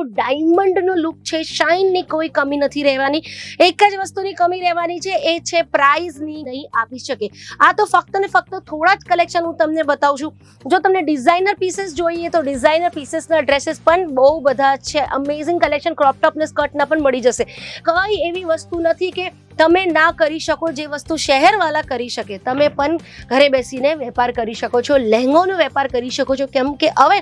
આખું ડાયમંડનો લુક છે, શાઇનની કોઈ કમી નથી રહેવાની. એક જ વસ્તુની કમી રહેવાની છે, એ છે પ્રાઇઝની નહીં આપી શકે. આ તો ફક્ત ને ફક્ત થોડા જ કલેક્શન હું તમને બતાવું છું. જો તમને ડિઝાઇનર પીસીસ જોઈએ તો ડિઝાઇનર પીસીસના ડ્રેસીસ પણ બહુ બધા છે. અમેઝિંગ કલેક્શન ક્રોપ ટોપ ને સ્કર્ટના પણ મળી જશે. કઈ એવી વસ્તુ નથી કે તમે ના કરી શકો જે વસ્તુ શહેરવાળા કરી શકે. તમે પણ ઘરે બેસીને વેપાર કરી શકો છો, લહેંગોનો વેપાર કરી શકો છો. કેમ કે હવે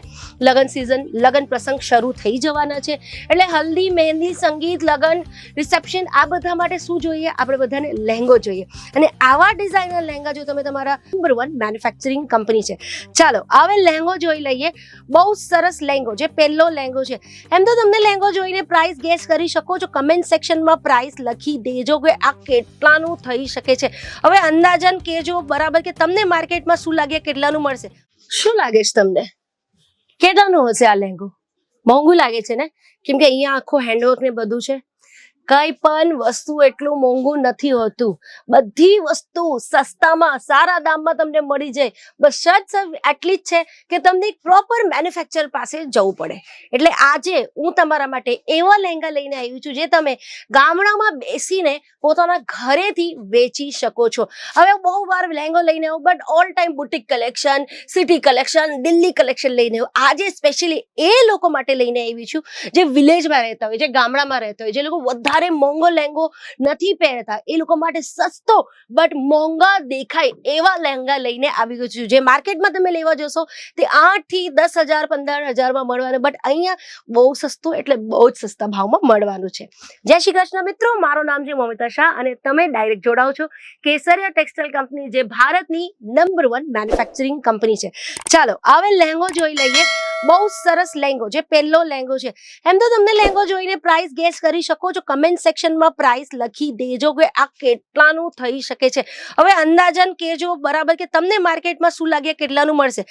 લગ્ન સિઝન, લગ્ન પ્રસંગ શરૂ થઈ જવાના છે. એટલે હલ્દી, મહેંદી, સંગીત, લગ્ન, રિસેપ્શન આ બધા માટે શું જોઈએ? આપણે બધાને લહેંગો જોઈએ. અને આવા ડિઝાઇનર લહેંગા જો તમે તમારા નંબર 1 મેન્યુફેક્ચરિંગ કંપની છે. ચાલો હવે લહેંગો જોઈ લઈએ. બહુ સરસ લહેંગો, જે પહેલો લહેંગો છે. એમ તો તમને લહેંગો જોઈને પ્રાઇસ ગેસ કરી શકો છો. કમેન્ટ સેક્શનમાં પ્રાઇસ લખી દેજો કે આ કેટલાનું થઈ શકે છે. હવે અંદાજન કેજો બરાબર કે તમને માર્કેટમાં શું લાગે, કેટલાનું મળશે. શું લાગે છે તમને? કેટલાનું હશે આ લહેંગો? મોંઘું લાગે છે ને? કેમ કે અહીંયા આખું હેન્ડવર્ક ને બધું છે. કઈ પણ વસ્તુ એટલું મોંઘું નથી હોતું. બધી વસ્તુ સસ્તામાં, સારા દામમાં તમને મળી જાય. બસ શર્ત એટલી જ છે કે તમને એક પ્રોપર મેન્યુફેક્ચર પાસે જવું પડે. એટલે આજે હું તમારા માટે એવા લહેંગા લઈને આવી છું જે તમે ગામડામાં બેસીને પોતાના ઘરેથી વેચી શકો છો. હવે બહુ વાર લહેંગો લઈને આવો, but all time boutique collection, city collection, Delhi collection લઈને આવો. આજે સ્પેશિયલી એ લોકો માટે લઈને આવી છું જે વિલેજમાં રહેતા હોય, જે ગામડામાં રહેતા હોય, જે લોકો વધારે મોંઘો લહેંગો નથી પહેરતા. એ લોકો માટે સસ્તો બટ મોંઘા દેખાય એવા લહેંગા લઈને આવી ગયો છું. જે માર્કેટમાં તમે લેવા જશો તે 8 થી 10,000, 15,000 માં મળવાનું, બટ અહીંયા બહુ સસ્તું, એટલે બહુ જ સસ્તા ભાવમાં મળવાનું છે. જય શ્રી કૃષ્ણ મિત્રો, મારું નામ છે મમિતા શાહ અને તમે ડાયરેક્ટ જોડાઓ છો કેસરિયા ટેક્સટાઇલ કંપની, જે ભારતની નંબર 1 મેન્યુફેક્ચરિંગ કંપની છે. ચાલો હવે લહેંગો જોઈ લઈએ. બહુ સરસ લહેંગો, જે પહેલો લહેંગો છે. એમ તો તમને લહેંગો જોઈને પ્રાઇસ ગેસ કરી શકો છો. કમેન્ટ સેક્શનમાં પ્રાઇસ લખી દેજો કે આ કેટલાનું થઈ શકે છે. હવે અંદાજન કેજો બરાબર કે તમને માર્કેટમાં શું લાગે, કેટલાનું મળશે.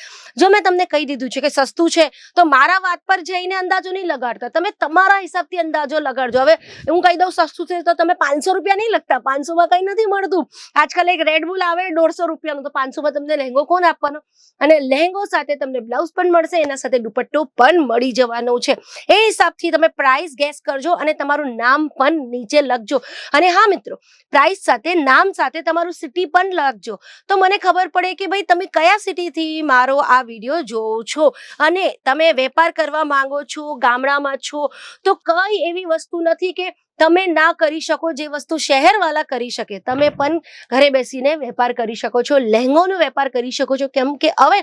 જો મેં તમને કહી દીધું છે કે સસ્તું છે તો મારા વાત પર જઈને અંદાજો નહીં લગાડતા, તમે તમારા હિસાબથી અંદાજો લગાડજો. હવે હું કહી દઉં સસ્તું છે તો તમે 500 રૂપિયા નહીં લખતા. 500માં કંઈ નથી મળતું. આજકાલ એક રેડબુલ આવે 150 રૂપિયાનું, તો 500માં તમને લહેંગો કોણ આપવાનો? અને લહેંગો સાથે તમને બ્લાઉઝ પણ મળશે, એના સાથે દુપટ્ટો પણ મળી જવાનો છે. એ હિસાબથી તમે પ્રાઇસ ગેસ કરજો અને તમારું નામ પણ નીચે લખજો. અને હા મિત્રો, પ્રાઇસ સાથે નામ સાથે તમારું સિટી પણ લખજો, તો મને ખબર પડે કે ભાઈ તમે કયા સિટીથી મારો આ વિડીયો જોવો છો અને તમે વેપાર કરવા માંગો છો, ગામડામાં છો. તો કઈ એવી વસ્તુ નથી કે તમે ના કરી શકો જે વસ્તુ શહેરવાળા કરી શકે. તમે પણ ઘરે બેસીને વેપાર કરી શકો છો, લહેંગોનો વેપાર કરી શકો છો. કેમ કે હવે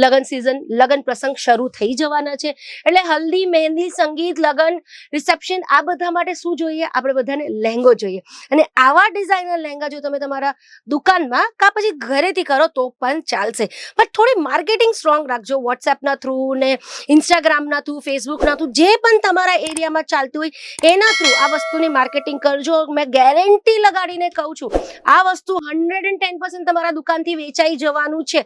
લગ્ન સિઝન, લગ્ન પ્રસંગ શરૂ થઈ જવાના છે. એટલે હલ્દી, મહેંદી, સંગીત, લગ્ન, રિસેપ્શન આ બધા માટે શું જોઈએ? આપણે બધાને લહેંગો જોઈએ. અને આવા ડિઝાઇનર લહેંગા જો તમે તમારા દુકાનમાં કા પછી ઘરેથી કરો તો પણ ચાલશે, પણ થોડી માર્કેટિંગ સ્ટ્રોંગ રાખજો. વોટ્સએપના થ્રુ ને ઇન્સ્ટાગ્રામના થ્રુ, ફેસબુકના થ્રુ, જે પણ તમારા એરિયામાં ચાલતું હોય એના થ્રુ આ વસ્તુ માર્કેટિંગ કરજો. મેં ગેરંટી લગાડીને કહું છું, આ વસ્તુ 110% તમારા દુકાનથી વેચાઈ જવાનું છે.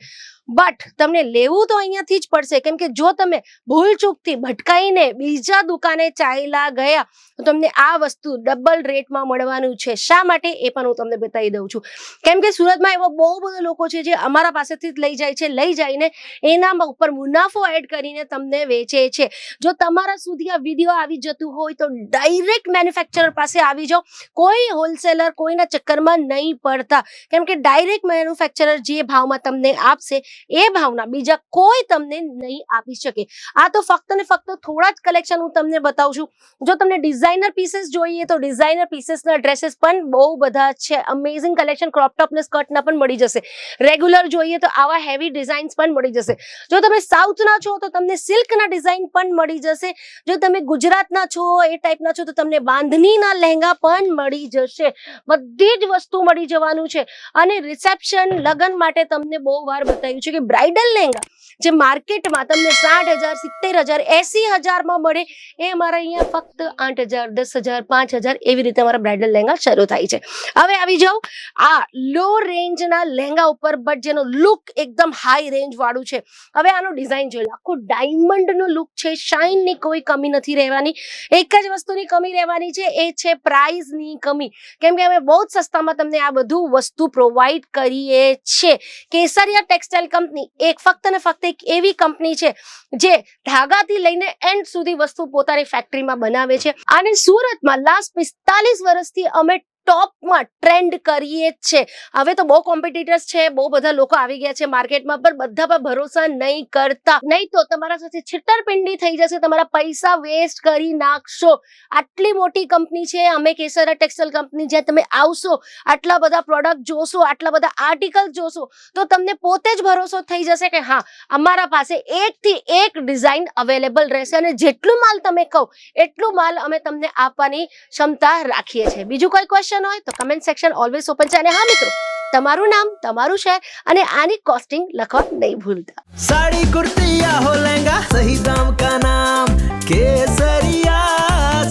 બટ તમને લેવું તો અહીંયાથી જ પડશે. કેમ કે જો તમે ભૂલચૂકથી ભટકાઈને બીજા દુકાને ચાલ્યા ગયા તો તમને આ વસ્તુ ડબલ રેટમાં મળવાનું છે. શા માટે એ પણ હું તમને બતાવી દઉં છું. કેમ કે સુરતમાં એવા બહુ બધા લોકો છે જે અમારા પાસેથી જ લઈ જાય છે, લઈ જઈને એના ઉપર મુનાફો એડ કરીને તમને વેચે છે. જો તમારા સુધી આ વિડીયો આવી જતું હોય તો ડાયરેક્ટ મેન્યુફેક્ચરર પાસે આવી જાઓ. કોઈ હોલસેલર કોઈના ચક્કરમાં નહીં પડતા. કેમ કે ડાયરેક્ટ મેન્યુફેક્ચરર જે ભાવમાં તમને આપશે એ ભાવના બીજા કોઈ તમને નહીં આપી શકે. આ તો ફક્ત ને ફક્ત થોડા જ કલેક્શન હું તમને બતાવું છું. જો તમને ડિઝાઇનર પીસીસ જોઈએ તો ડિઝાઇનર પીસીસના ડ્રેસીસ પણ બહુ બધા છે. અમેઝિંગ કલેક્શન ક્રોપ ટોપ ને સ્કર્ટના પણ મળી જશે. રેગ્યુલર જોઈએ તો આવા હેવી ડિઝાઇન્સ પણ મળી જશે. જો તમે સાઉથના છો તો તમને સિલ્કના ડિઝાઇન પણ મળી જશે. જો તમે ગુજરાતના છો, એ ટાઈપના છો, તો તમને બાંધણીના લહેંગા પણ મળી જશે. બધી જ વસ્તુ મળી જવાનું છે. અને રિસેપ્શન, લગ્ન માટે તમને બહુ વાર બતાવ્યું છે કે બ્રાઇડલ લહેંગા જે માર્કેટમાં તમને 60,000, 70,000, 80,000માં મળે, એ અમારા અહીંયા ફક્ત 8,000, 10,000, 5,000 એવી રીતે અમારા બ્રાઇડલ લહેંગા શરૂ થાય છે. હવે આવી જાઓ આ લો રેન્જના લહેંગા ઉપર, બટ જેનો લુક એકદમ હાઈ રેન્જ વાળું છે. હવે આનો ડિઝાઇન જોઈ લો. આખું ડાયમંડનો લુક છે, શાઇનની કોઈ કમી નથી રહેવાની. એક જ વસ્તુની કમી રહેવાની છે, એ છે પ્રાઇઝની કમી. કેમ કે અમે બહુ જ સસ્તામાં તમને આ બધું વસ્તુ પ્રોવાઈડ કરીએ છીએ. કેસરિયા ટેક્સટાઇલ કંપની ફક્ત ને ફક્ત એક એવી કંપની છે જે ધાગાથી લઈને એન્ડ સુધી વસ્તુ પોતાની ફેક્ટરીમાં બનાવે છે. અને સુરતમાં લાસ્ટ 45 વર્ષથી અમે ટોપમાં ટ્રેન્ડ કરીએ જ છે. હવે તો બહુ કોમ્પિટિટર્સ છે, બહુ બધા લોકો આવી ગયા છે માર્કેટમાં, પણ બધા પર ભરોસા નહીં કરતા, નહીં તો તમારા સાથે છેતરપિંડી થઈ જશે, તમારા પૈસા વેસ્ટ કરી નાખશો. આટલી મોટી કંપની છે અમે કેસરા ટેક્સટાઇલ કંપની, જ્યાં તમે આવશો, આટલા બધા પ્રોડક્ટ જોશો, આટલા બધા આર્ટિકલ જોશો, તો તમને પોતે જ ભરોસો થઈ જશે કે હા, અમારા પાસે એકથી એક ડિઝાઇન અવેલેબલ રહેશે અને જેટલું માલ તમે કહો એટલું માલ અમે તમને આપવાની ક્ષમતા રાખીએ છીએ. બીજું કોઈ ક્વેશ્ચન હોય તો કમેન્ટ સેક્શન ઓલવેઝ ઓપન છે. અને હા મિત્રો, તમારું નામ, તમારું શહેર અને આની કોસ્ટિંગ લખવા નહીં ભૂલતા. साड़ी कुर्ती या हो लहंगा, सही दाम का नाम केसरिया,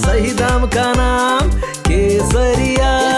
सही दाम का नाम केसरिया.